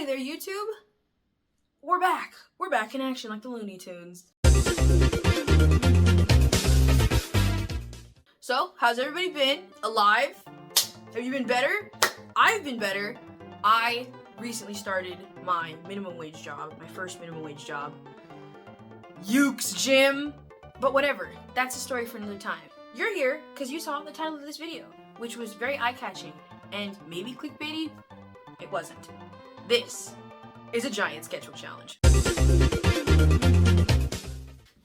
Howdy there, YouTube. We're back. We're back in action like the Looney Tunes. So, how's everybody been? Alive? Have you been better? I've been better. I recently started my minimum wage job, my first minimum wage job. Ukes, Jim. But whatever, that's a story for another time. You're here because you saw the title of this video, which was very eye-catching and maybe clickbaity. It wasn't. This is a giant sketchbook challenge.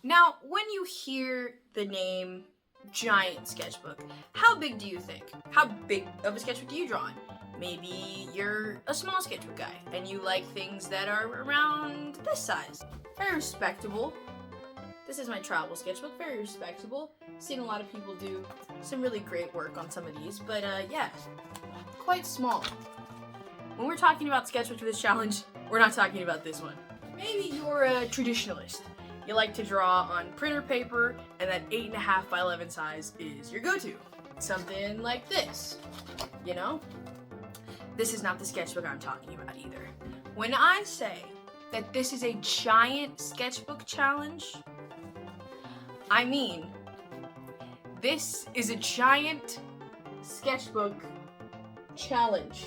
Now, when you hear the name giant sketchbook, how big do you think? How big of a sketchbook do you draw on? Maybe you're a small sketchbook guy and you like things that are around this size. Very respectable. This is my travel sketchbook, very respectable. Seen a lot of people do some really great work on some of these, but yeah, quite small. When we're talking about sketchbooks for this challenge, we're not talking about this one. Maybe you're a traditionalist. You like to draw on printer paper, and that 8.5 by 11 size is your go-to. Something like this, you know? This is not the sketchbook I'm talking about either. When I say that this is a giant sketchbook challenge, I mean, this is a giant sketchbook challenge.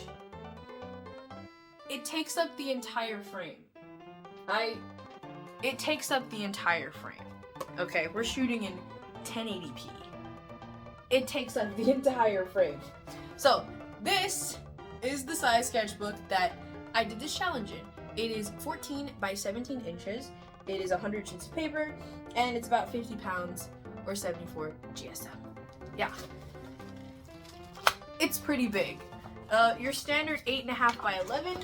It takes up the entire frame. It takes up the entire frame. Okay, we're shooting in 1080p. It takes up the entire frame. So, this is the size sketchbook that I did this challenge in. It is 14 by 17 inches. It is 100 sheets of paper, and it's about 50 pounds or 74 GSM. Yeah. It's pretty big. Your standard 8.5 by 11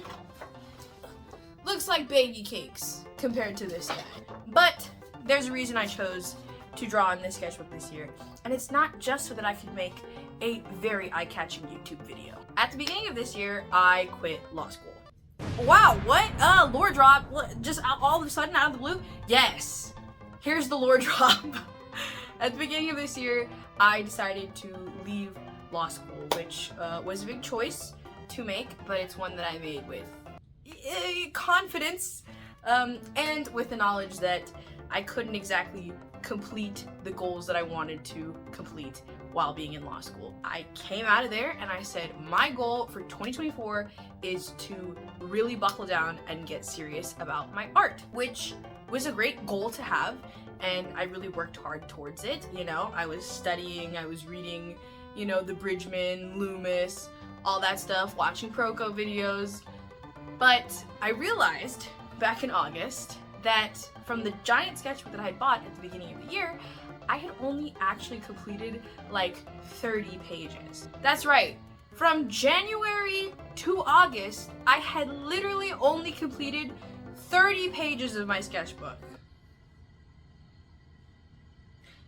looks like baby cakes compared to this guy. But there's a reason I chose to draw on this sketchbook this year, and it's not just so that I could make a very eye-catching YouTube video. At the beginning of this year, I quit law school. Wow, what? Lore drop, just all of a sudden out of the blue? Yes, here's the lore drop. At the beginning of this year, I decided to leave law school, which was a big choice to make, but it's one that I made with confidence and with the knowledge that I couldn't exactly complete the goals that I wanted to complete while being in law school. I came out of there and I said, my goal for 2024 is to really buckle down and get serious about my art, which was a great goal to have, and I really worked hard towards it. You know, I was studying, I was reading, you know, the Bridgman, Loomis, all that stuff, watching Croco videos. But I realized back in August that from the giant sketchbook that I had bought at the beginning of the year, I had only actually completed like 30 pages. That's right. From January to August, I had literally only completed 30 pages of my sketchbook.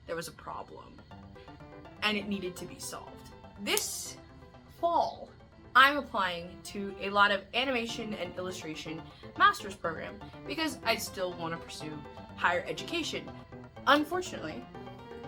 There was a problem, and it needed to be solved. This fall, I'm applying to a lot of animation and illustration master's program because I still want to pursue higher education. Unfortunately,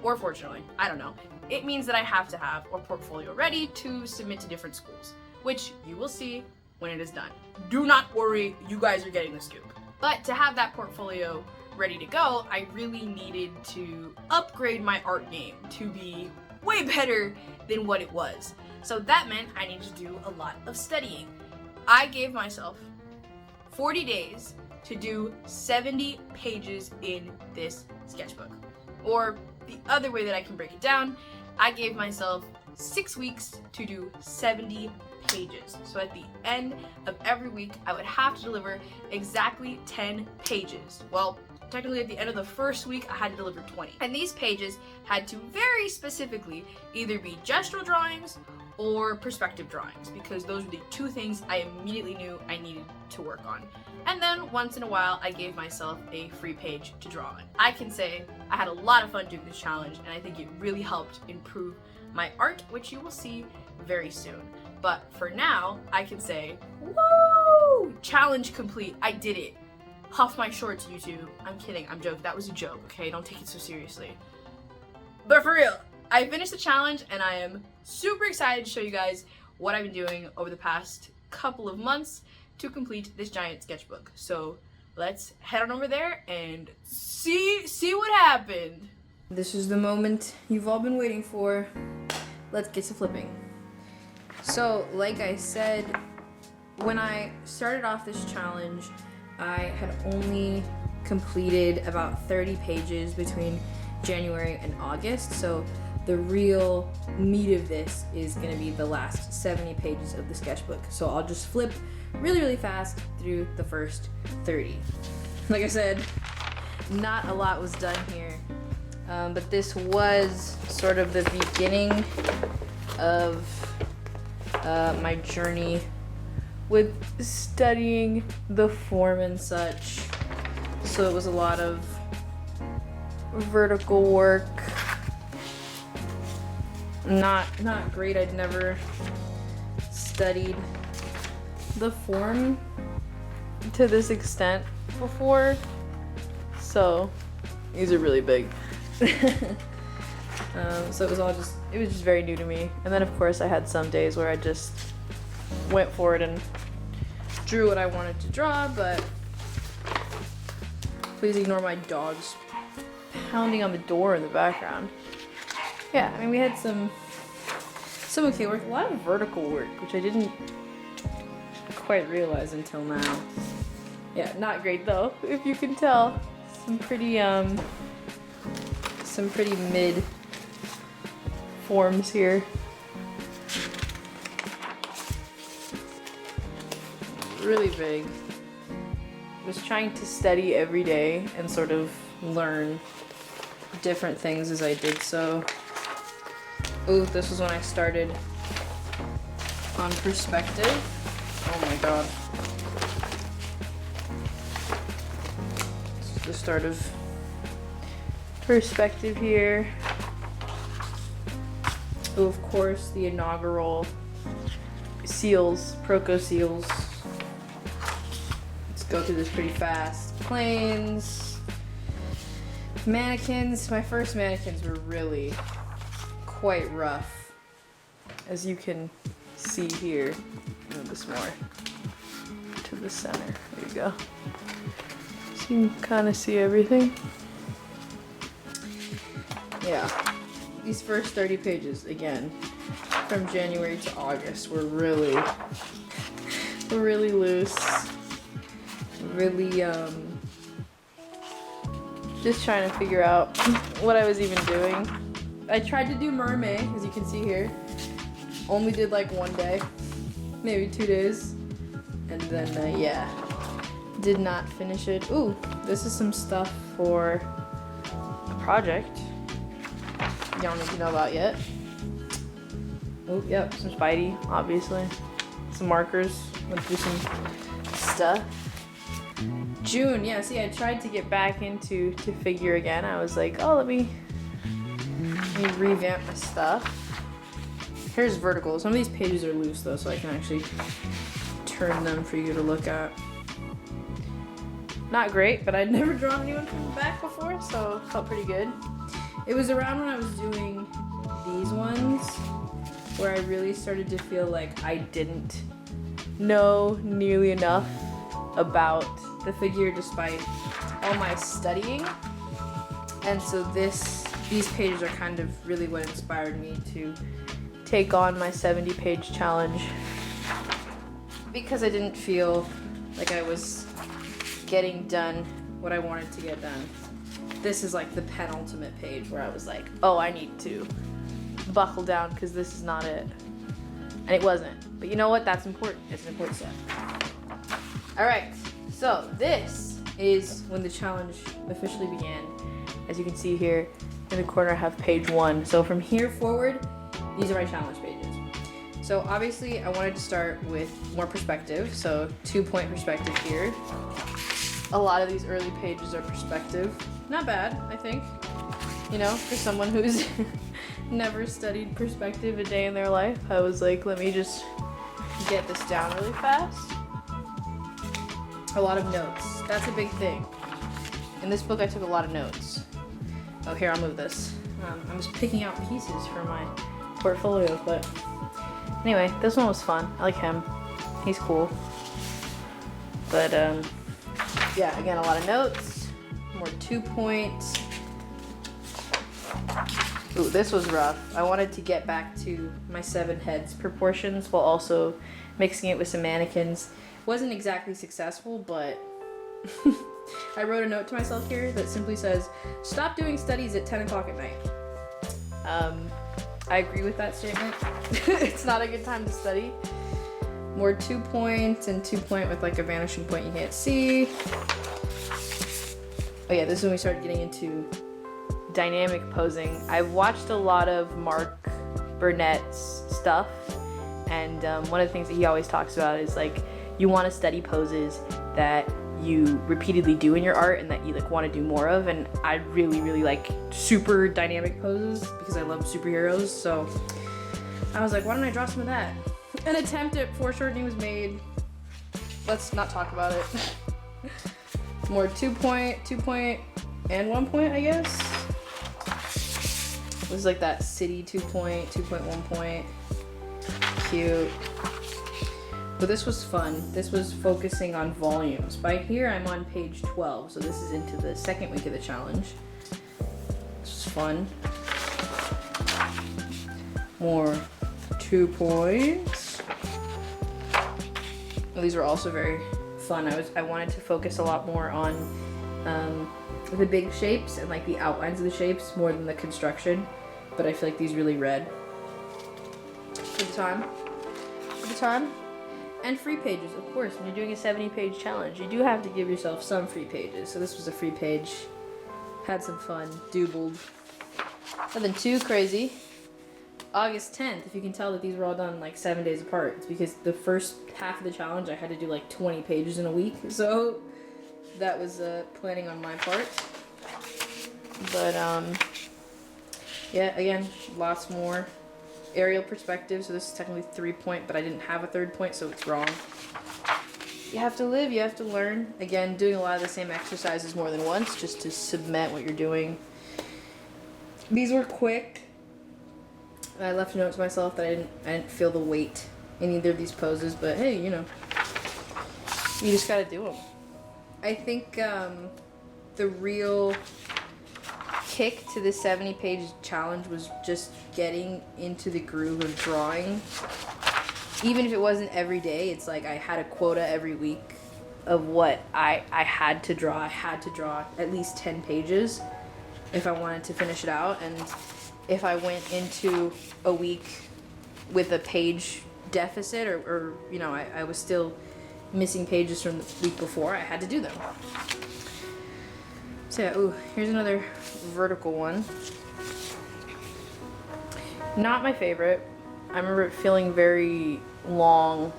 or fortunately, I don't know, it means that I have to have a portfolio ready to submit to different schools, which you will see when it is done. Do not worry, you guys are getting the scoop. But to have that portfolio ready to go, I really needed to upgrade my art game to be way better than what it was. So that meant I needed to do a lot of studying. I gave myself 40 days to do 70 pages in this sketchbook. Or the other way that I can break it down, I gave myself 6 weeks to do 70 pages. So at the end of every week, I would have to deliver exactly 10 pages. Well, technically at the end of the first week, I had to deliver 20. And these pages had to very specifically either be gestural drawings or perspective drawings, because those were the two things I immediately knew I needed to work on. And then once in a while, I gave myself a free page to draw on. I can say I had a lot of fun doing this challenge, and I think it really helped improve my art, which you will see very soon. But for now, I can say, woo! Challenge complete, I did it. Huff my shorts, YouTube. I'm kidding, I'm joking, that was a joke, okay? Don't take it so seriously. But for real, I finished the challenge, and I am super excited to show you guys what I've been doing over the past couple of months, to complete this giant sketchbook. So let's head on over there and see what happened. This is the moment you've all been waiting for. Let's get to flipping. So, like I said, when I started off this challenge, I had only completed about 30 pages between January and August. So the real meat of this is gonna be the last 70 pages of the sketchbook. So I'll just flip really, really fast through the first 30. Like I said, not a lot was done here. But this was sort of the beginning of my journey with studying the form and such. So it was a lot of vertical work. Not great. I'd never studied the form to this extent before. So these are really big. So it was just very new to me. And then of course I had some days where I just went for it and drew what I wanted to draw, but please ignore my dogs pounding on the door in the background. Yeah, I mean, we had some okay work, a lot of vertical work, which I didn't quite realize until now. Yeah, not great though, if you can tell. Some pretty mid forms here. Really big. Was trying to study every day and sort of learn different things as I did so. Ooh, this was when I started on perspective. Oh my god. This is the start of perspective here. Ooh, of course, the inaugural seals, Proco seals. Let's go through this pretty fast. Planes. Mannequins. My first mannequins were really quite rough, as you can see here. Move this more to the center. There you go. So you can kind of see everything. Yeah, these first 30 pages, again, from January to August, were really loose. Really, just trying to figure out what I was even doing. I tried to do mermaid, as you can see here. Only did like one day, maybe 2 days. And then, yeah, did not finish it. Ooh, this is some stuff for a project you don't need to know about yet. Oh, yep, some Spidey, obviously. Some markers, went through some stuff. June, yeah, see, I tried to get back into figure again. I was like, oh, let me revamp my stuff. Here's vertical. Some of these pages are loose though, so I can actually turn them for you to look at. Not great, but I'd never drawn anyone from the back before, so it felt pretty good. It was around when I was doing these ones where I really started to feel like I didn't know nearly enough about the figure despite all my studying. And so these pages are kind of really what inspired me to take on my 70-page challenge, because I didn't feel like I was getting done what I wanted to get done. This is like the penultimate page where I was like, oh, I need to buckle down because this is not it. And it wasn't. But you know what? That's important. It's an important step. All right. So this is when the challenge officially began. As you can see here in the corner, I have page 1. So from here forward, these are my challenge pages. So obviously I wanted to start with more perspective. So 2-point perspective here. A lot of these early pages are perspective. Not bad, I think. You know, for someone who's never studied perspective a day in their life, I was like, let me just get this down really fast. A lot of notes. That's a big thing. In this book, I took a lot of notes. Oh, here, I'll move this. I'm just picking out pieces for my portfolio, but anyway, this one was fun. I like him. He's cool. But yeah, again, a lot of notes, more 2 points. Ooh, this was rough. I wanted to get back to my 7 heads proportions while also mixing it with some mannequins. Wasn't exactly successful, but I wrote a note to myself here that simply says, stop doing studies at 10 o'clock at night. I agree with that statement. It's not a good time to study. More 2 points and 2 point with like a vanishing point you can't see. Oh yeah, this is when we started getting into dynamic posing. I've watched a lot of Mark Burnett's stuff, and one of the things that he always talks about is like, you want to study poses that you repeatedly do in your art and that you like want to do more of, and I really like super dynamic poses because I love superheroes. So I was like, why don't I draw some of that? An attempt at foreshortening was made. Let's not talk about it. More 2 point, and 1 point, I guess. It was like that city 2 point, 1 point. Cute. But this was fun. This was focusing on volumes. By here, I'm on page 12, so this is into the second week of the challenge. This was fun. More 2 points. Well, these were also very fun. I wanted to focus a lot more on the big shapes and like the outlines of the shapes more than the construction, but I feel like these really read for the time. And free pages, of course. When you're doing a 70-page challenge, you do have to give yourself some free pages. So this was a free page. Had some fun. Doobled. Nothing too crazy. August 10th, if you can tell that these were all done like 7 days apart, it's because the first half of the challenge I had to do like 20 pages in a week. So that was planning on my part. But yeah, again, lots more. Aerial perspective, so this is technically 3 point, but I didn't have a 3rd point, so it's wrong. You have to live, you have to learn. Again, doing a lot of the same exercises more than once, just to cement what you're doing. These were quick. I left a note to myself that I didn't feel the weight in either of these poses, but hey, you know, you just gotta do them. I think the real kick to the 70-page challenge was just getting into the groove of drawing. Even if it wasn't every day, it's like I had a quota every week of what I had to draw. I had to draw at least 10 pages if I wanted to finish it out, and if I went into a week with a page deficit or you know, I was still missing pages from the week before, I had to do them. So yeah, ooh, here's another vertical one. Not my favorite. I remember it feeling very long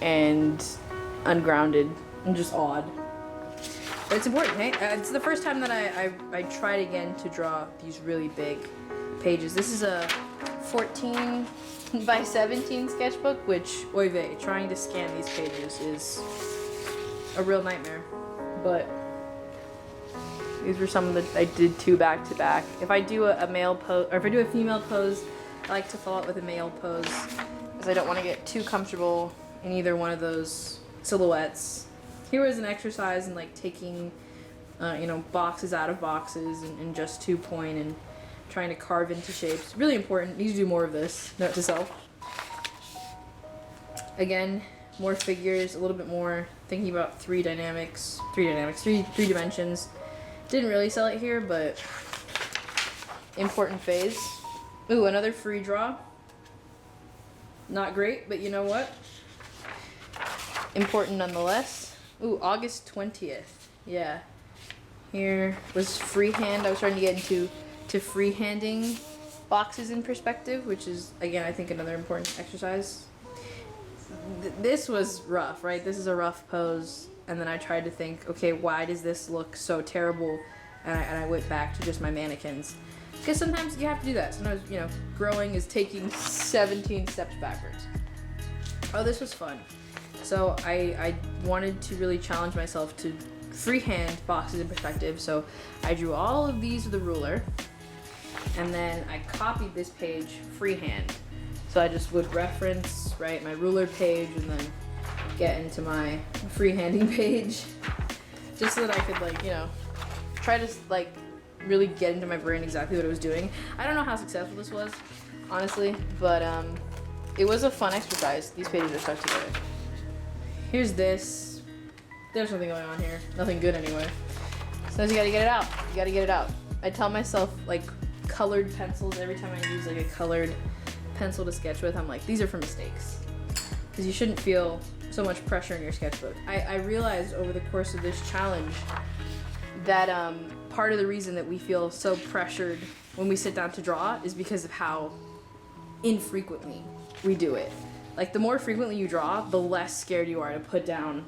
and ungrounded and just odd. But it's important, hey? It's the first time that I tried again to draw these really big pages. This is a 14 by 17 sketchbook, which, oy vey, trying to scan these pages is a real nightmare. But these were some that I did 2 back to back. If I do a male pose, or if I do a female pose, I like to follow it with a male pose because I don't want to get too comfortable in either one of those silhouettes. Here was an exercise in like taking, you know, boxes out of boxes and just 2 point and trying to carve into shapes. Really important. Need to do more of this. Note to self. Again, more figures, a little bit more thinking about three dimensions. Didn't really sell it here, but important phase. Ooh, another free draw. Not great, but you know what? Important nonetheless. Ooh, August 20th. Yeah. Here was freehand. I was trying to get into freehanding boxes in perspective, which is, again, I think another important exercise. This was rough, right? This is a rough pose. And then I tried to think, okay, why does this look so terrible? And I went back to just my mannequins. Because sometimes you have to do that. Sometimes, you know, growing is taking 17 steps backwards. Oh, this was fun. So I wanted to really challenge myself to freehand boxes in perspective. So I drew all of these with a ruler. And then I copied this page freehand. So I just would reference, right, my ruler page and then get into my freehanding page, just so that I could, like, you know, try to, like, really get into my brain exactly what it was doing. I don't know how successful this was, honestly, but it was a fun exercise. These pages are stuck together. Here's this. There's nothing going on here. Nothing good anyway. So you gotta get it out. You gotta get it out. I tell myself, like, colored pencils every time I use, like, a colored pencil to sketch with. I'm like, these are for mistakes. Because you shouldn't feel so much pressure in your sketchbook. I realized over the course of this challenge that part of the reason that we feel so pressured when we sit down to draw is because of how infrequently we do it. Like, the more frequently you draw, the less scared you are to put down,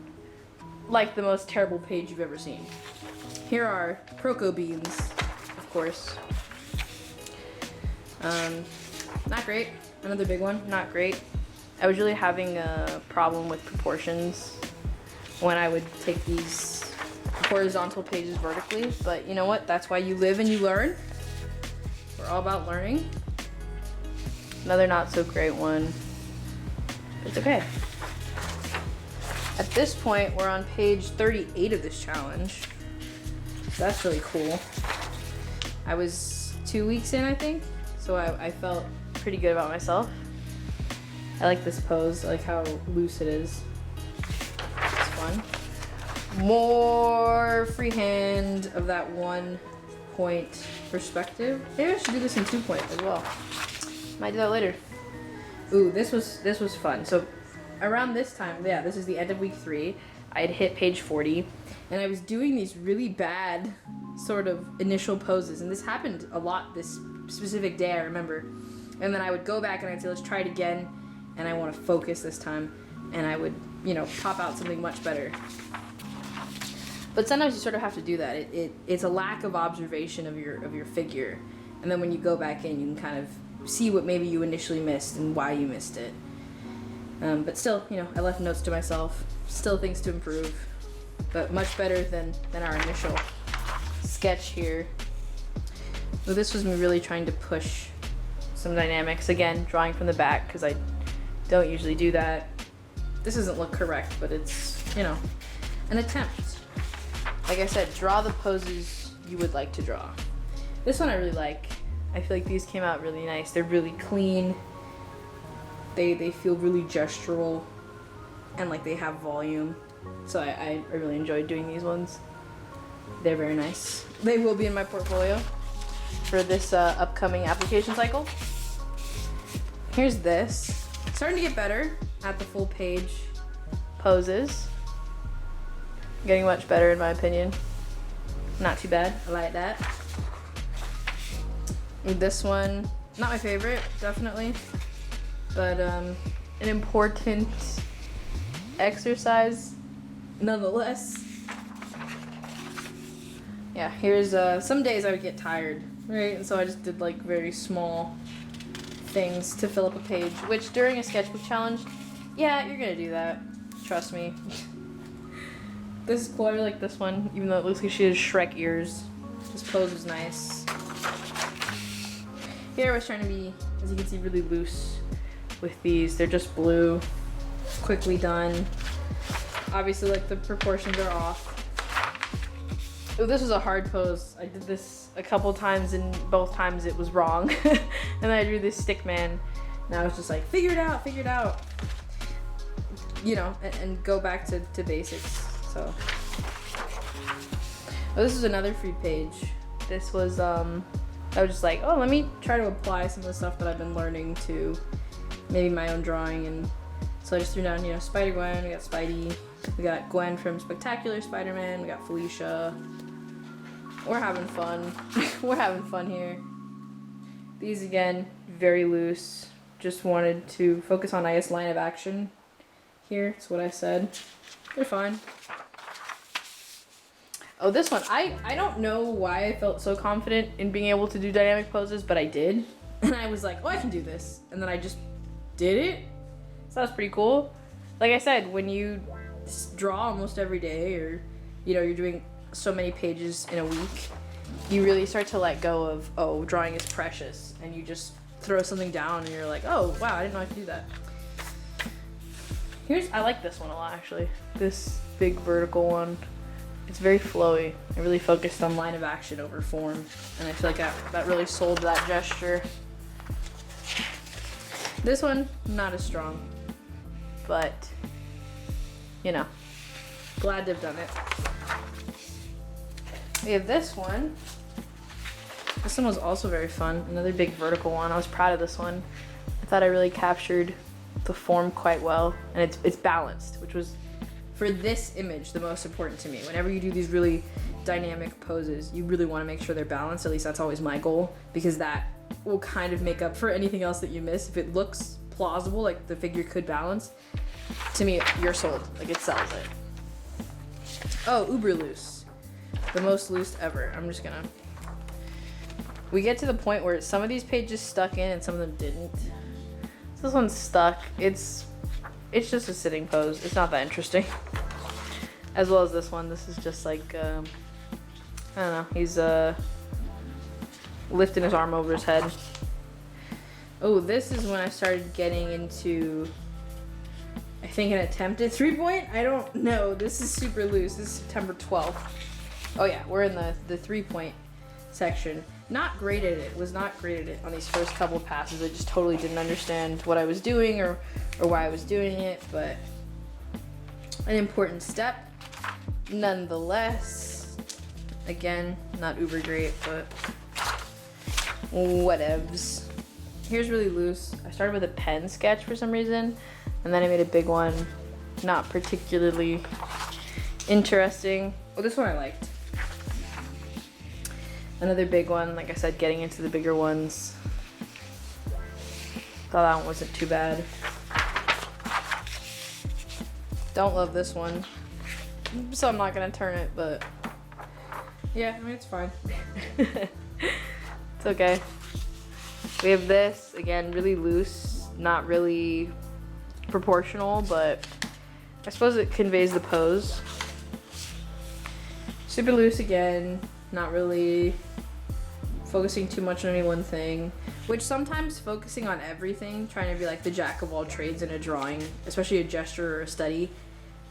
like, the most terrible page you've ever seen. Here are Croco beans, of course. Not great. Another big one, not great. I was really having a problem with proportions when I would take these horizontal pages vertically, but you know what? That's why you live and you learn. We're all about learning. Another not so great one. It's okay. At this point, we're on page 38 of this challenge. So that's really cool. I was 2 weeks in, I think, so I felt pretty good about myself. I like this pose. I like how loose it is. It's fun. More freehand of that 1 point perspective. Maybe I should do this in 2 point as well. Might do that later. Ooh, this was fun. So around this time, yeah, this is the end of week 3. I had hit page 40, and I was doing these really bad sort of initial poses, and this happened a lot this specific day, I remember. And then I would go back and I'd say, let's try it again, and I want to focus this time, and I would, you know, pop out something much better. But sometimes you sort of have to do that. It's a lack of observation of your figure, and then when you go back in, you can kind of see what maybe you initially missed and why you missed it. But still, you know, I left notes to myself. Still things to improve, but much better than our initial sketch here. So this was me really trying to push some dynamics. Again, drawing from the back because I don't usually do that. This doesn't look correct, but it's, you know, an attempt. Like I said, draw the poses you would like to draw. This one I really like. I feel like these came out really nice. They're really clean. They feel really gestural, and like they have volume. So I really enjoyed doing these ones. They're very nice. They will be in my portfolio for this upcoming application cycle. Here's this. Starting to get better at the full page poses. Getting much better in my opinion. Not too bad. I like that. This one, not my favorite, definitely, but an important exercise nonetheless. Yeah, here's some days I would get tired, right? And so I just did like very small things to fill up a page, which during a sketchbook challenge, yeah, you're gonna do that. Trust me. This is cool. I really like this one, even though it looks like she has Shrek ears. This pose was nice. Here I was trying to be, as you can see, really loose with these. They're just blue, quickly done. Obviously, like, the proportions are off. Oh, this was a hard pose. I did this a couple times, and both times it was wrong. And then I drew this stick man, and I was just like, figure it out, figure it out. You know, and go back to basics, so. Oh, this is another free page. This was, I was just like, oh, let me try to apply some of the stuff that I've been learning to maybe my own drawing. And so I just threw down, you know, Spider-Gwen, we got Spidey, we got Gwen from Spectacular Spider-Man, we got Felicia. We're having fun. We're having fun here. These, again, very loose. Just wanted to focus on, I guess, line of action here. That's what I said. They're fine. Oh, this one, I don't know why I felt so confident in being able to do dynamic poses, but I did. And I was like, oh, I can do this. And then I just did it. So that was pretty cool. Like I said, when you draw almost every day, or, you know, you're doing so many pages in a week, you really start to let go of, oh, drawing is precious. And you just throw something down and you're like, oh, wow, I didn't know I could do that. I like this one a lot actually. This big vertical one. It's very flowy. I really focused on line of action over form, and I feel like that really sold that gesture. This one, not as strong, but you know, glad to have done it. We have this one. This one was also very fun. Another big vertical one. I was proud of this one. I thought I really captured the form quite well, and it's balanced, which was, for this image, the most important to me. Whenever you do these really dynamic poses, you really want to make sure they're balanced. At least that's always my goal, because that will kind of make up for anything else that you miss. If it looks plausible, like the figure could balance, to me, you're sold. Like, it sells it. Oh, uber loose. The most loose ever. I'm just gonna... We get to the point where some of these pages stuck in and some of them didn't. So this one's stuck. It's just a sitting pose. It's not that interesting. As well as this one. This is just like, I don't know. He's lifting his arm over his head. Oh, this is when I started getting into, I think, an attempted 3-point. I don't know. This is super loose. This is September 12th. Oh yeah, we're in the 3-point section. Not great at it. Was not great at it on these first couple of passes. I just totally didn't understand what I was doing or why I was doing it, but an important step nonetheless. Again, not uber great, but whatevs. Here's really loose. I started with a pen sketch for some reason, and then I made a big one. Not particularly interesting. Oh, this one I liked. Another big one, like I said, getting into the bigger ones. Thought that one wasn't too bad. Don't love this one, so I'm not gonna turn it, but yeah, I mean, it's fine. It's okay. We have this, again, really loose, not really proportional, but I suppose it conveys the pose. Super loose again, not really focusing too much on any one thing, which sometimes focusing on everything, trying to be like the jack of all trades in a drawing, especially a gesture or a study,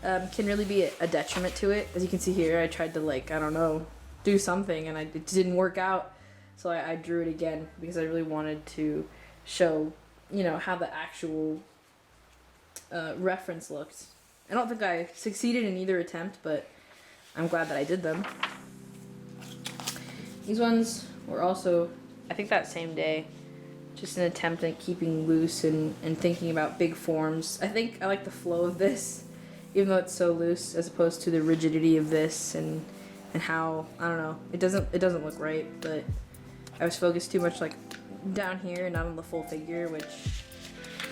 can really be a detriment to it. As you can see here, I tried to, like, I don't know, do something, and it didn't work out, so I drew it again because I really wanted to show, you know, how the actual reference looked. I don't think I succeeded in either attempt, but I'm glad that I did them. These ones were also, I think, that same day, just an attempt at keeping loose and thinking about big forms. I think I like the flow of this, even though it's so loose, as opposed to the rigidity of this and how, I don't know, it doesn't look right, but I was focused too much, like, down here and not on the full figure, which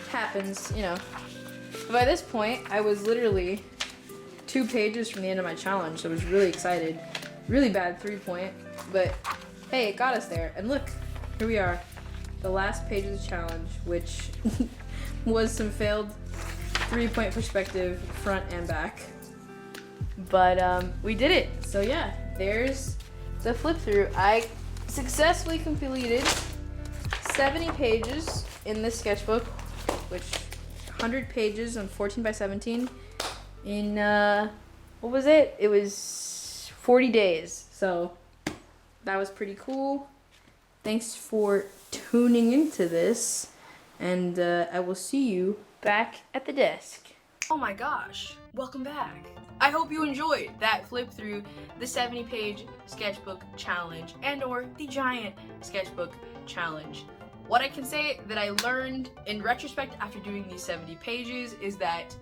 happens, you know. But by this point, I was literally 2 pages from the end of my challenge, so I was really excited. Really bad 3-point, but hey, it got us there. And look, here we are, the last page of the challenge, which was some failed 3-point perspective, front and back. But we did it. So yeah, there's the flip through. I successfully completed 70 pages in this sketchbook, which 100 pages on 14 by 17 in, what was it? It was 40 days. So that was pretty cool. Thanks for tuning into this, and I will see you back at the desk. Oh my gosh, welcome back. I hope you enjoyed that flip through the 70-page sketchbook challenge and or the giant sketchbook challenge. What I can say that I learned in retrospect after doing these 70 pages is that,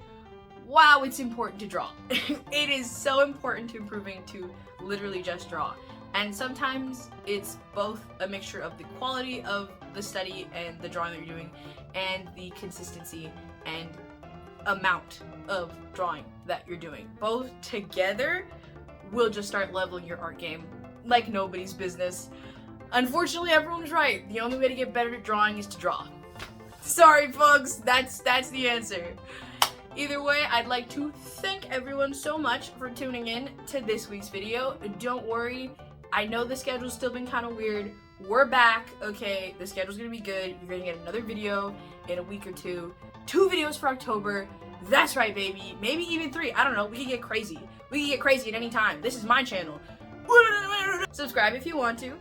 wow, it's important to draw. It is so important to improving to literally just draw. And sometimes it's both a mixture of the quality of the study and the drawing that you're doing and the consistency and amount of drawing that you're doing. Both together will just start leveling your art game like nobody's business. Unfortunately, everyone's right. The only way to get better at drawing is to draw. Sorry, folks. That's the answer. Either way, I'd like to thank everyone so much for tuning in to this week's video. Don't worry. I know the schedule's still been kind of weird. We're back, okay? The schedule's gonna be good. You're gonna get another video in a week or two. 2 videos for October. That's right, baby. Maybe even 3. I don't know. We can get crazy. We can get crazy at any time. This is my channel. Subscribe if you want to.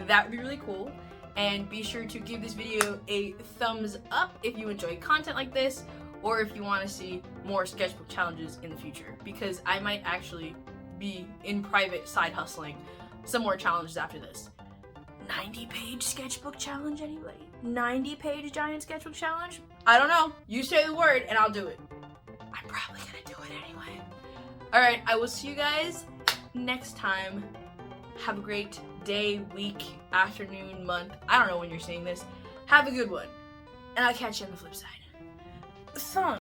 That would be really cool. And be sure to give this video a thumbs up if you enjoy content like this, or if you want to see more sketchbook challenges in the future, because I might actually be in private side hustling some more challenges after this. 90-page sketchbook challenge, anybody? 90-page giant sketchbook challenge? I don't know. You say the word and I'll do it. I'm probably gonna do it anyway. Alright, I will see you guys next time. Have a great day, week, afternoon, month. I don't know when you're seeing this. Have a good one. And I'll catch you on the flip side. Song.